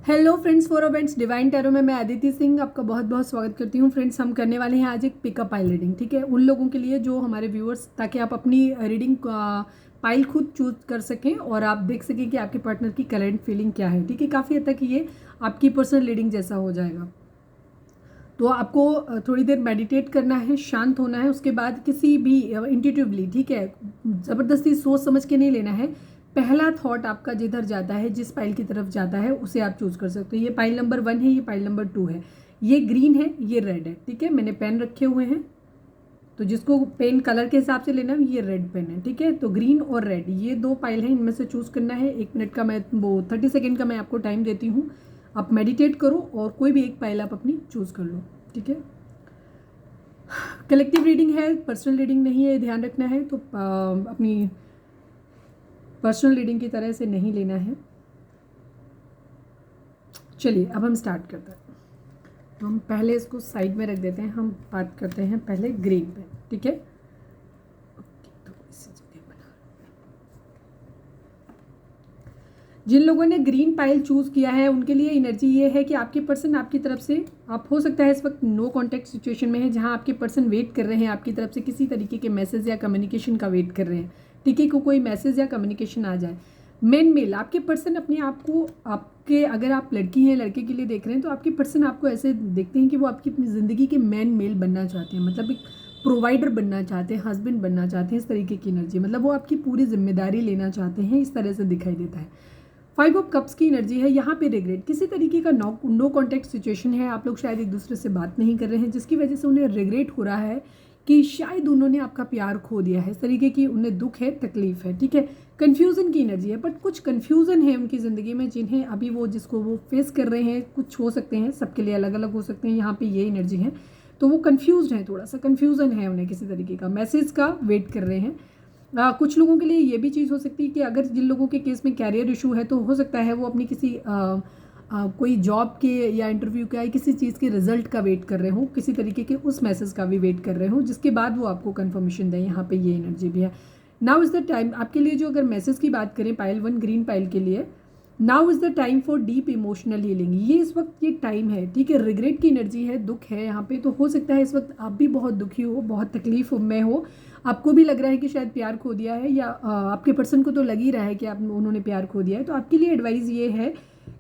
Hello friends, for events divine tarot में मैं अदिति सिंह आपका बहुत बहुत स्वागत करती हूँ। फ्रेंड्स, हम करने वाले हैं आज एक पिकअप पाइल रीडिंग। ठीक है, उन लोगों के लिए जो हमारे व्यूअर्स, ताकि आप अपनी रीडिंग पाइल खुद चूज कर सकें और आप देख सकें कि आपके पार्टनर की करंट फीलिंग क्या है। ठीक है, काफ़ी हद तक ये आपकी पर्सनल रीडिंग जैसा हो जाएगा। तो आपको थोड़ी देर मेडिटेट करना है, शांत होना है। उसके बाद किसी भी इंट्यूटिवली, ठीक है, ज़बरदस्ती सोच समझ के नहीं लेना है। पहला थॉट आपका जिधर जाता है, जिस पाइल की तरफ जाता है, उसे आप चूज कर सकते हो। ये पाइल नंबर 1 है, ये पाइल नंबर 2 है, ये ग्रीन है, ये रेड है। ठीक है, मैंने पेन रखे हुए हैं, तो जिसको पेन कलर के हिसाब से लेना है, ये रेड पेन है। ठीक है, तो ग्रीन और रेड ये दो पाइल हैं, इनमें से चूज करना है। 1 मिनट का मैं 30 सेकेंड का मैं आपको टाइम देती हूँ। आप मेडिटेट करो और कोई भी एक पाइल आप अपनी चूज कर लो। ठीक है, कलेक्टिव रीडिंग है, पर्सनल रीडिंग नहीं है, ध्यान रखना है। तो अपनी पर्सनल रीडिंग की तरह से नहीं लेना है। चलिए अब हम स्टार्ट करते हैं। तो हम पहले इसको साइड में रख देते हैं, हम बात करते हैं पहले ग्रीन पे। ठीक है, तो इसी जगह बना। जिन लोगों ने ग्रीन पाइल चूज किया है उनके लिए एनर्जी ये है कि आपके पर्सन आपकी तरफ से, आप हो सकता है इस वक्त नो कॉन्टैक्ट सिचुएशन में है, जहां आपके पर्सन वेट कर रहे हैं आपकी तरफ से किसी तरीके के मैसेज या कम्युनिकेशन का वेट कर रहे हैं। ठीक है, कोई मैसेज या कम्युनिकेशन आ जाए। मेन मेल आपके पर्सन अपने आप को, आपके, अगर आप लड़की हैं लड़के के लिए देख रहे हैं, तो आपके पर्सन आपको ऐसे देखते हैं कि वो आपकी अपनी ज़िंदगी के मेन मेल बनना चाहते हैं, मतलब एक प्रोवाइडर बनना चाहते हैं, हस्बैंड बनना चाहते हैं। इस तरीके की एनर्जी, मतलब वो आपकी पूरी जिम्मेदारी लेना चाहते हैं, इस तरह से दिखाई देता है। 5 ऑफ कप्स की एनर्जी है। यहाँ पे रिग्रेट, किसी तरीके का नो कॉन्टैक्ट सिचुएशन है। आप लोग शायद एक दूसरे से बात नहीं कर रहे हैं, जिसकी वजह से उन्हें रिग्रेट हो रहा है कि शायद उन्होंने आपका प्यार खो दिया है। इस तरीके की उन्हें दुख है, तकलीफ है। ठीक है, कन्फ्यूज़न की एनर्जी है, बट कुछ कन्फ्यूज़न है उनकी ज़िंदगी में, जिन्हें अभी वो, जिसको वो फेस कर रहे हैं। कुछ हो सकते हैं, सबके लिए अलग अलग हो सकते हैं। यहाँ पे ये एनर्जी है, तो वो कन्फ्यूज़ हैं, थोड़ा सा कन्फ्यूज़न है उन्हें, किसी तरीके का मैसेज का वेट कर रहे हैं। कुछ लोगों के लिए ये भी चीज़ हो सकती है कि अगर जिन लोगों के केस में कैरियर इशू है, तो हो सकता है वो अपनी किसी कोई जॉब के या इंटरव्यू का या किसी चीज़ के रिजल्ट का वेट कर रहे हो, किसी तरीके के उस मैसेज का भी वेट कर रहे हो, जिसके बाद वो आपको कंफर्मेशन दें। यहाँ पे ये एनर्जी भी है। नाउ इज़ द टाइम आपके लिए, जो अगर मैसेज की बात करें पाइल 1 ग्रीन पाइल के लिए, now is the time for deep emotional healing. ये इस वक्त ये टाइम है। ठीक है, रिग्रेट की एनर्जी है, दुख है यहाँ पे। तो हो सकता है इस वक्त आप भी बहुत दुखी हो, बहुत तकलीफ में हो, आपको भी लग रहा है कि शायद प्यार खो दिया है, या आपके पर्सन को तो लग ही रहा है कि आप उन्होंने प्यार खो दिया है। तो आपके लिए एडवाइस ये है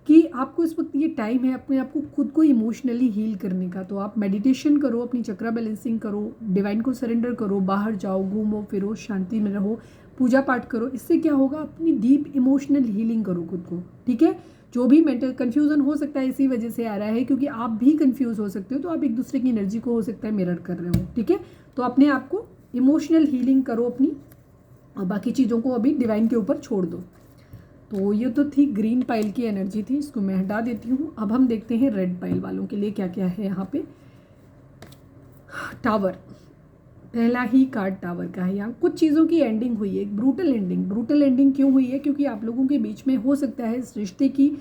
कि आपको इस वक्त ये टाइम है अपने आप को, खुद को इमोशनली हील करने का। तो आप मेडिटेशन करो, अपनी चक्रा बैलेंसिंग करो, डिवाइन को सरेंडर करो, बाहर जाओ, घूमो फिरो, शांति में रहो, पूजा पाठ करो। इससे क्या होगा, अपनी डीप इमोशनल हीलिंग करो खुद को। ठीक है, जो भी मेंटल कन्फ्यूजन हो सकता है इसी वजह से आ रहा है, क्योंकि आप भी कंफ्यूज हो सकते हो, तो आप एक दूसरे की एनर्जी को हो सकता है मिरर कर रहे हो। ठीक है, तो अपने आप को इमोशनल हीलिंग करो अपनी, और बाकी चीज़ों को अभी डिवाइन के ऊपर छोड़ दो। तो ये तो थी ग्रीन पाइल की एनर्जी थी, इसको मैं हटा देती हूँ। अब हम देखते हैं रेड पाइल वालों के लिए क्या क्या है यहाँ पे। टावर, पहला ही कार्ड टावर का है। यहाँ कुछ चीज़ों की एंडिंग हुई है, एक ब्रूटल एंडिंग। ब्रूटल एंडिंग क्यों हुई है, क्योंकि आप लोगों के बीच में हो सकता है इस रिश्ते की,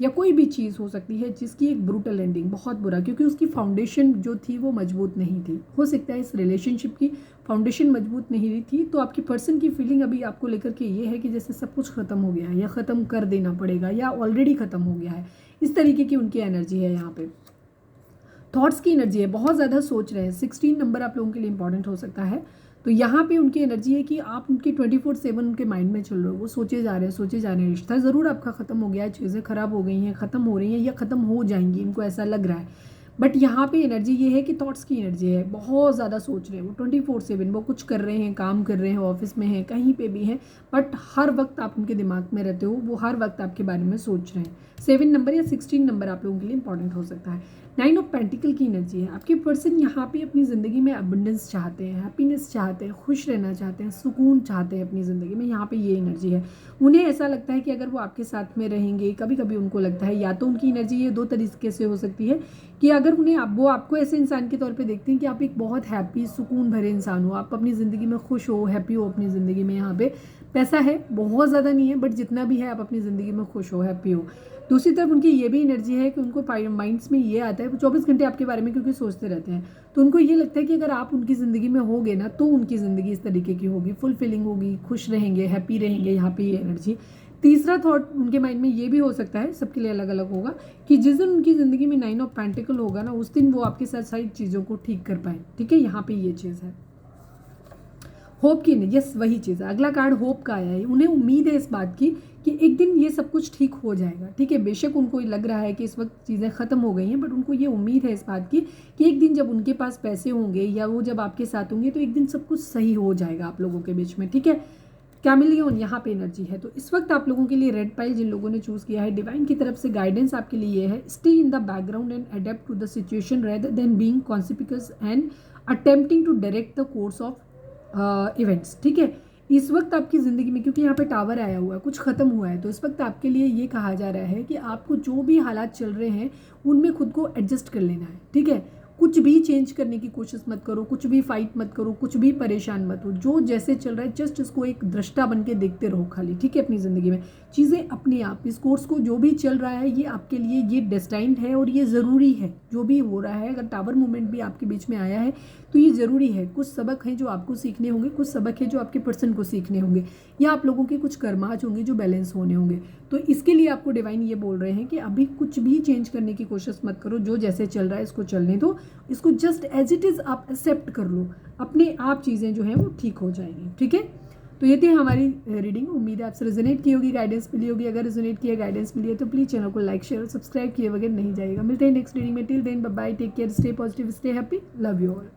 या कोई भी चीज़ हो सकती है जिसकी एक ब्रूटल एंडिंग, बहुत बुरा, क्योंकि उसकी फाउंडेशन जो थी वो मजबूत नहीं थी। हो सकता है इस रिलेशनशिप की फाउंडेशन मजबूत नहीं थी। तो आपकी पर्सन की फीलिंग अभी आपको लेकर के ये है कि जैसे सब कुछ ख़त्म हो गया है, या ख़त्म कर देना पड़ेगा, या ऑलरेडी ख़त्म हो गया है। इस तरीके की उनकी एनर्जी है यहाँ पे। थॉट्स की एनर्जी है, बहुत ज़्यादा सोच रहे हैं। 16 नंबर आप लोगों के लिए इंपॉर्टेंट हो सकता है। तो यहाँ पे उनकी एनर्जी है कि आप उनके 24/7 उनके माइंड में चल रहे हो, वो सोचे जा रहे हैं, सोचे जा रहे हैं। रिश्ता ज़रूर आपका ख़त्म हो गया है, चीज़ें ख़राब हो गई हैं, ख़त्म हो रही हैं, या ख़त्म हो जाएंगी, इनको ऐसा लग रहा है। बट यहाँ पे एनर्जी ये है कि थॉट्स की एनर्जी है, बहुत ज़्यादा सोच रहे हैं वो 24/7। वो कुछ कर रहे हैं, काम कर रहे हैं, ऑफिस में हैं, कहीं पे भी हैं, बट हर वक्त आप उनके दिमाग में रहते हो, वो हर वक्त आपके बारे में सोच रहे हैं। 7 नंबर या 16 नंबर आप लोगों के लिए इंपॉर्टेंट हो सकता है। 9 ऑफ पेंटिकल की एनर्जी है। आपके पर्सन यहाँ पे अपनी ज़िंदगी में अबंडेंस चाहते हैं, हैप्पीनेस चाहते हैं, खुश रहना चाहते हैं, सुकून चाहते हैं अपनी ज़िंदगी में। यहाँ पे ये एनर्जी है। उन्हें ऐसा लगता है कि अगर वो आपके साथ में रहेंगे, कभी कभी उनको लगता है, या तो उनकी एनर्जी ये 2 तरीके से हो सकती है कि अगर उन्हें वो आपको ऐसे इंसान के तौर पे देखते हैं कि आप एक बहुत हैप्पी, सुकून भरे इंसान हो, आप अपनी ज़िंदगी में खुश हो, हैप्पी हो अपनी ज़िंदगी में। यहाँ पे पैसा है, बहुत ज़्यादा नहीं है, बट जितना भी है आप अपनी ज़िंदगी में खुश हो, हैप्पी हो। दूसरी तरफ उनकी ये भी एनर्जी है कि उनको माइंड्स में ये आता है, वो 24 घंटे आपके बारे में क्योंकि सोचते रहते हैं, तो उनको ये लगता है कि अगर आप उनकी ज़िंदगी में होगे ना, तो उनकी ज़िंदगी इस तरीके की होगी, फुलफिलिंग होगी, खुश रहेंगे, हैप्पी रहेंगे। यहाँ पे ये एनर्जी तीसरा थॉट उनके माइंड में ये भी हो सकता है, सबके लिए अलग अलग होगा, कि जिस दिन उनकी ज़िंदगी में 9 ऑफ पेंटिकल होगा ना, उस दिन वो आपके साथ सारी चीज़ों को ठीक कर पाए। ठीक है, यहाँ पे ये चीज़ है। होप की नहीं, यस वही चीज़ है, अगला कार्ड होप का आया है। उन्हें उम्मीद है इस बात की कि एक दिन ये सब कुछ ठीक हो जाएगा। ठीक है, बेशक उनको लग रहा है कि इस वक्त चीज़ें ख़त्म हो गई हैं, बट उनको ये उम्मीद है इस बात की कि एक दिन जब उनके पास पैसे होंगे या वो जब आपके साथ होंगे तो एक दिन सब कुछ सही हो जाएगा आप लोगों के बीच में। ठीक है, कैमिलियन यहाँ पे एनर्जी है। तो इस वक्त आप लोगों के लिए रेड पाइल जिन लोगों ने चूज़ किया है, डिवाइन की तरफ से गाइडेंस आपके लिए ये है, stay in the background and adapt to the situation rather than being consequence and attempting to direct the course of events. ठीक है, इस वक्त आपकी ज़िंदगी में, क्योंकि यहाँ पे टावर आया हुआ है, कुछ ख़त्म हुआ है, तो इस वक्त आपके लिए ये कहा जा रहा है कि आपको जो भी हालात चल रहे हैं उनमें खुद को एडजस्ट कर लेना है। ठीक है, कुछ भी चेंज करने की कोशिश मत करो, कुछ भी फाइट मत करो, कुछ भी परेशान मत हो, जो जैसे चल रहा है जस्ट इसको एक दृष्टा बन के देखते रहो खाली। ठीक है, अपनी ज़िंदगी में चीज़ें अपने आप, इस कोर्स को जो भी चल रहा है ये आपके लिए ये डेस्टाइंड है और ये ज़रूरी है। जो भी हो रहा है, अगर टावर मूवमेंट भी आपके बीच में आया है तो ये ज़रूरी है। कुछ सबक हैं जो आपको सीखने होंगे, कुछ सबक है जो आपके पर्सन को सीखने होंगे, या आप लोगों के कुछ कर्माज होंगे जो बैलेंस होने होंगे। तो इसके लिए आपको डिवाइन ये बोल रहे हैं कि अभी कुछ भी चेंज करने की कोशिश मत करो, जो जैसे चल रहा है इसको चलने दो, इसको जस्ट एज इट इज़ आप एक्सेप्ट कर लो, अपने आप चीज़ें जो हैं वो ठीक हो जाएंगी। ठीक है, तो ये थी हमारी रीडिंग। उम्मीद है आपसे रेजोनेट की होगी, गाइडेंस मिली होगी। अगर रेजोनेट किया, गाइडेंस मिली है तो प्लीज़ चैनल को लाइक शेयर और सब्सक्राइब किए बगैर नहीं जाएगा। मिलते हैं नेक्स्ट रीडिंग में। Till then bye bye, take care, stay positive, stay happy, love you all.